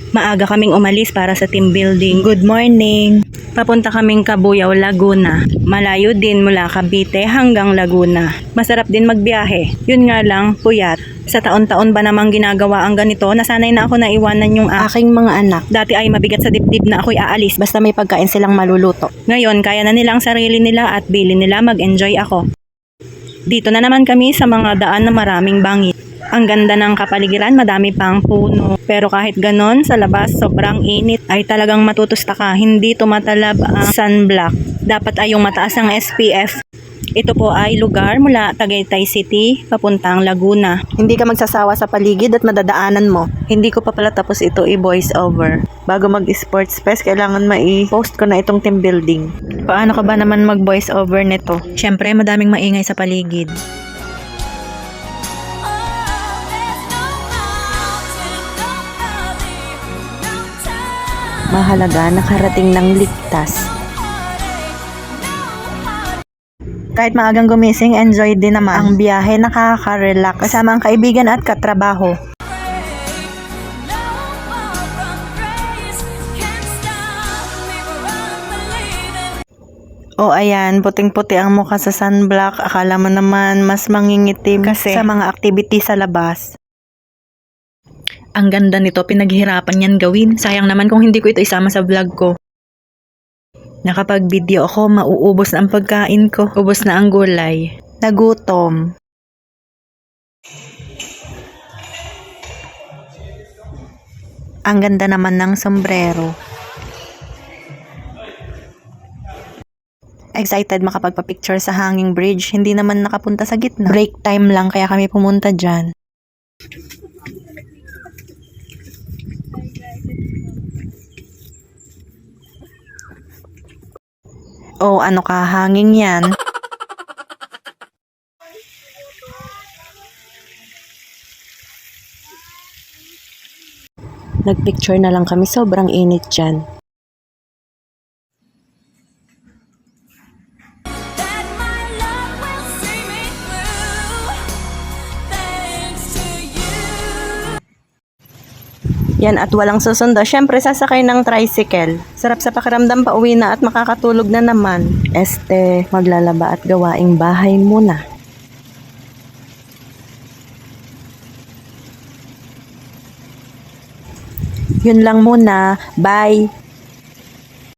Maaga kaming umalis para sa team building. Good morning! Papunta kaming Cabuyao, Laguna. Malayo din mula Cavite hanggang Laguna. Masarap din magbiyahe. Yun nga lang, puyat. Sa taon-taon ba namang ginagawa ang ganito, nasanay na ako na iwanan yung aking mga anak. Dati ay mabigat sa dibdib na ako'y aalis basta may pagkain silang maluluto. Ngayon, kaya na nilang sarili nila at bili nila, mag-enjoy ako. Dito na naman kami sa mga daan na maraming bangit. Ang ganda ng kapaligiran, madami pang puno. Pero kahit ganon, sa labas sobrang init ay talagang matutusta ka. Hindi tumatalab ang sunblock. Dapat ay yung mataas ang SPF. Ito po ay lugar mula Tagaytay City papuntang Laguna. Hindi ka magsasawa sa paligid at madadaanan mo. Hindi ko pa pala tapos ito i-voice over. Bago mag-sports fest, kailangan mai-post ko na itong team building. Paano ka ba naman mag-voice over nito? Syempre, madaming maingay sa paligid. Mahalaga nakarating ng ligtas. Kahit maagang gumising, enjoy din naman ang biyahe, nakaka-relax kasama ang kaibigan at katrabaho. O ayan, puting-puti ang mukha sa sunblock. Akala mo naman mas mangingitim kasi sa mga activity sa labas. Ang ganda nito, pinaghirapan yan gawin. Sayang naman kung hindi ko ito isama sa vlog ko. Nakapag-video ako, mauubos na ang pagkain ko. Ubos na ang gulay. Nagutom. Ang ganda naman ng sombrero. Excited makapagpa-picture sa hanging bridge. Hindi naman nakapunta sa gitna. Break time lang kaya kami pumunta dyan. Oh, ano ka, hanging yan. Nagpicture na lang kami, sobrang init dyan. Yan at walang susundo. Syempre sasakay ng tricycle. Sarap sa pakiramdam, pauwi na at makakatulog na naman. Maglalaba at gawaing bahay muna. Yun lang muna. Bye!